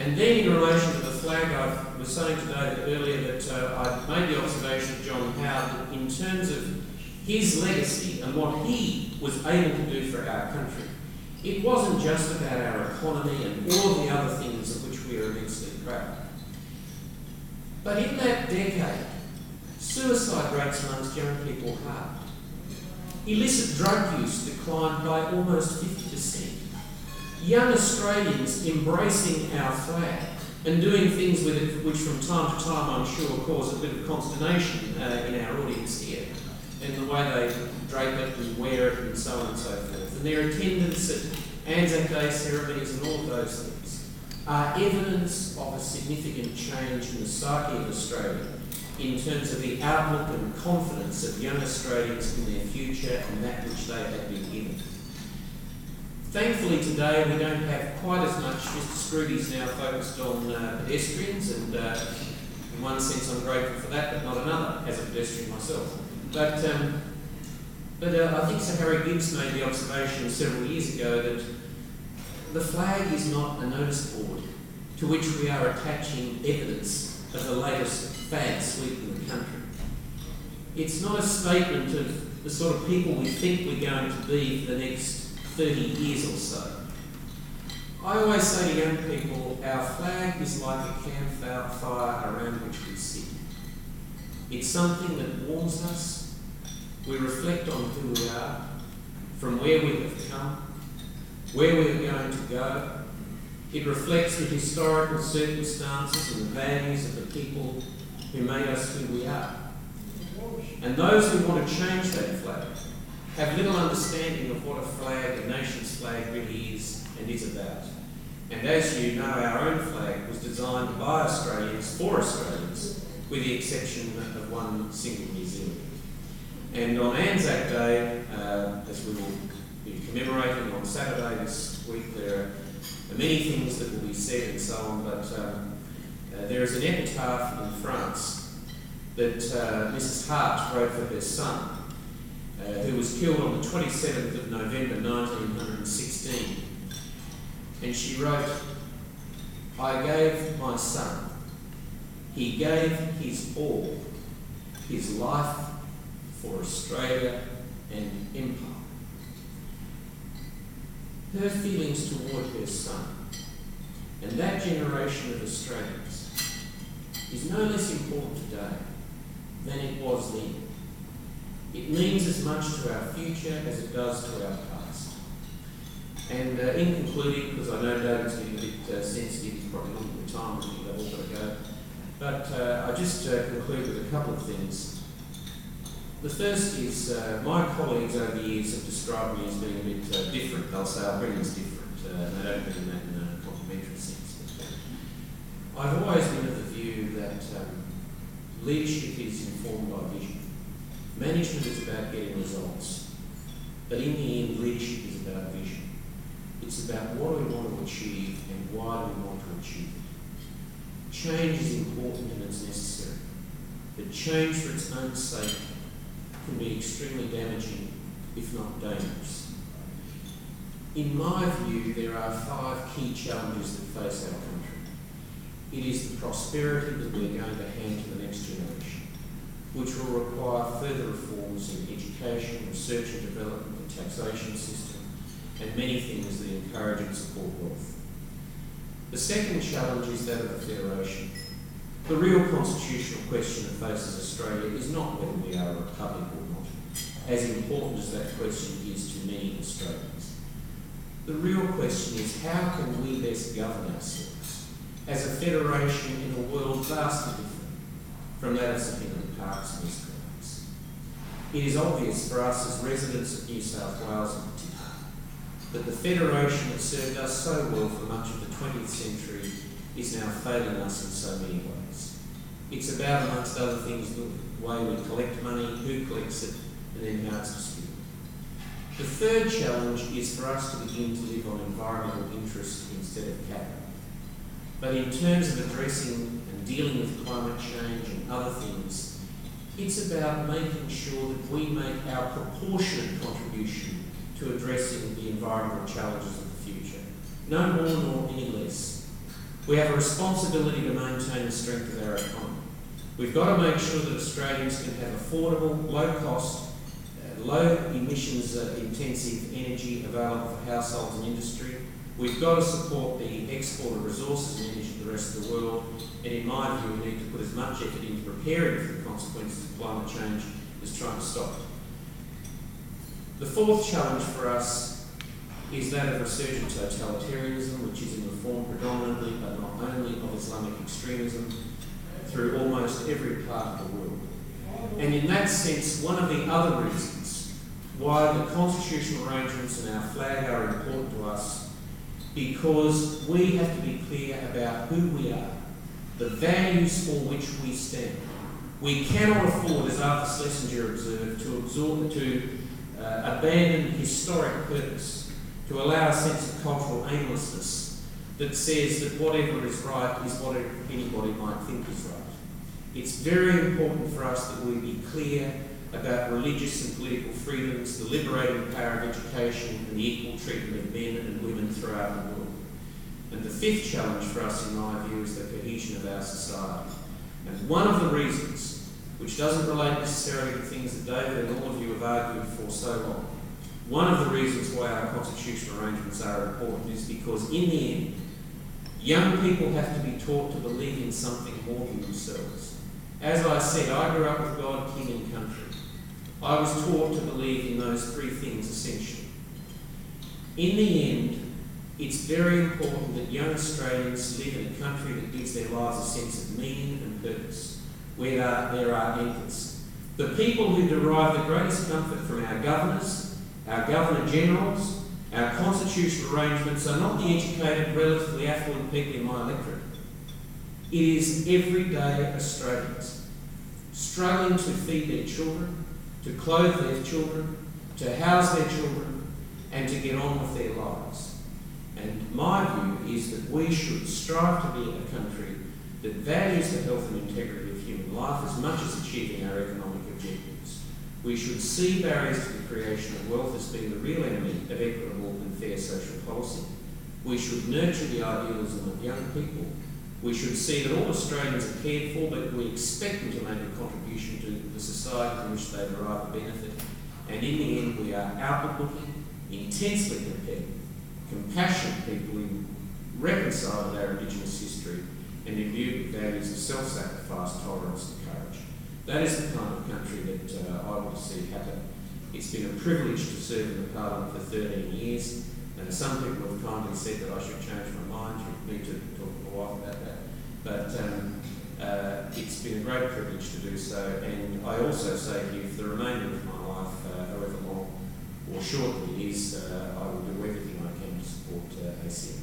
And then in relation to the flag, I was saying to David earlier that I made the observation of John Howard that in terms of his legacy and what he was able to do for our country, it wasn't just about our economy and all of the other things of which we are immensely proud. But in that decade, suicide rates amongst young people halved. Illicit drug use declined by almost 50%. Young Australians embracing our flag and doing things with it which from time to time I'm sure cause a bit of consternation in our audience here, and the way they drape it and wear it and so on and so forth. And their attendance at Anzac Day ceremonies and all of those things are evidence of a significant change in the psyche of Australia in terms of the outlook and confidence of young Australians in their future and that which they have been given. Thankfully today we don't have quite as much. Mr Scroody's now focused on pedestrians, and in one sense I'm grateful for that, but not another, as a pedestrian myself. But I think Sir Harry Gibbs made the observation several years ago that the flag is not a notice board to which we are attaching evidence of the latest fad sweeping the country. It's not a statement of the sort of people we think we're going to be for the next 30 years or so. I always say to young people, our flag is like a campfire around which we sit. It's something that warms us. We reflect on who we are, from where we have come, where we are going to go. It reflects the historical circumstances and the values of the people who made us who we are. And those who want to change that flag have little understanding of what a flag, a nation's flag, really is and is about. And as you know, our own flag was designed by Australians for Australians, with the exception of one single New Zealander. And on Anzac Day, as we will be commemorating on Saturday this week, there are many things that will be said and so on, but there is an epitaph in France that Mrs. Hart wrote for her son, who was killed on the 27th of November 1916. And she wrote, "I gave my son. He gave his all, his life for Australia and empire." Her feelings toward her son and that generation of Australians is no less important today than it was then. It means as much to our future as it does to our past. And in concluding, because I know David's getting a bit sensitive, he's probably looking at the time and they've all got to go, but I just conclude with a couple of things. The first is my colleagues over the years have described me as being a bit different. They'll say our brilliant's different, and they don't mean that in a complimentary sense. But I've always been of the view that leadership is informed by vision. Management is about getting results, but in the end, leadership is about vision. It's about what do we want to achieve and why do we want to achieve it. Change is important and it's necessary, but change for its own sake can be extremely damaging, if not dangerous. In my view, there are 5 key challenges that face our country. It is the prosperity that we're going to hand to the next generation, which will require further reforms in education, research and development, the taxation system, and many things that encourage and support wealth. The second challenge is that of the Federation. The real constitutional question that faces Australia is not whether we are a republic or not, as important as that question is to many Australians. The real question is how can we best govern ourselves as a federation in a world vastly different from that of St Hilary Parkes and East Coast. It is obvious for us as residents of New South Wales in particular that the federation that served us so well for much of the 20th century is now failing us in so many ways. It's about, amongst other things, the way we collect money, who collects it, and then how it's distributed. The third challenge is for us to begin to live on environmental interest instead of capital. But in terms of addressing and dealing with climate change and other things, it's about making sure that we make our proportionate contribution to addressing the environmental challenges of the future. No more nor any less. We have a responsibility to maintain the strength of our economy. We've got to make sure that Australians can have affordable, low-cost, low emissions intensive energy available for households and industry. We've got to support the export of resources and energy to the rest of the world, and in my view we need to put as much effort into preparing for the consequences of climate change as trying to stop it. The fourth challenge for us is that of resurgent totalitarianism, which is in the form predominantly but not only of Islamic extremism through almost every part of the world. And in that sense, one of the other reasons why the constitutional arrangements and our flag are important to us, because we have to be clear about who we are, the values for which we stand. We cannot afford, as Arthur Schlesinger observed, to abandon historic purpose, to allow a sense of cultural aimlessness that says that whatever is right is what anybody might think is right. It's very important for us that we be clear about religious and political freedoms, the liberating power of education, and the equal treatment of men and women throughout the world. And the fifth challenge for us, in my view, is the cohesion of our society. And one of the reasons, which doesn't relate necessarily to things that David and all of you have argued for so long, one of the reasons why our constitutional arrangements are important is because, in the end, young people have to be taught to believe in something more than themselves. As I said, I grew up with God, King and country. I was taught to believe in those three things essentially. In the end, it's very important that young Australians live in a country that gives their lives a sense of meaning and purpose, where there are anchors. The people who derive the greatest comfort from our governors, our Governor-Generals, our constitutional arrangements are not the educated, relatively affluent people in my electorate. It is everyday Australians struggling to feed their children, to clothe their children, to house their children, and to get on with their lives. And my view is that we should strive to be a country that values the health and integrity of human life as much as achieving our economic objectives. We should see barriers to the creation of wealth as being the real enemy of equitable and fair social policy. We should nurture the idealism of young people. We should see that all Australians are cared for, but we expect them to make a contribution to the society from which they derive a benefit. And in the end, we are outward-looking, intensely competitive, compassionate people who reconcile with our Indigenous history and imbue with values of self-sacrifice, tolerance and courage. That is the kind of country that I want to see happen. It's been a privilege to serve in the Parliament for 13 years, and some people have kindly said that I should change my mind. You need to talk to my wife about that. But it's been a great privilege to do so, and I also say to you, for the remainder of my life, however long or short it is, I will do everything I can to support ACM.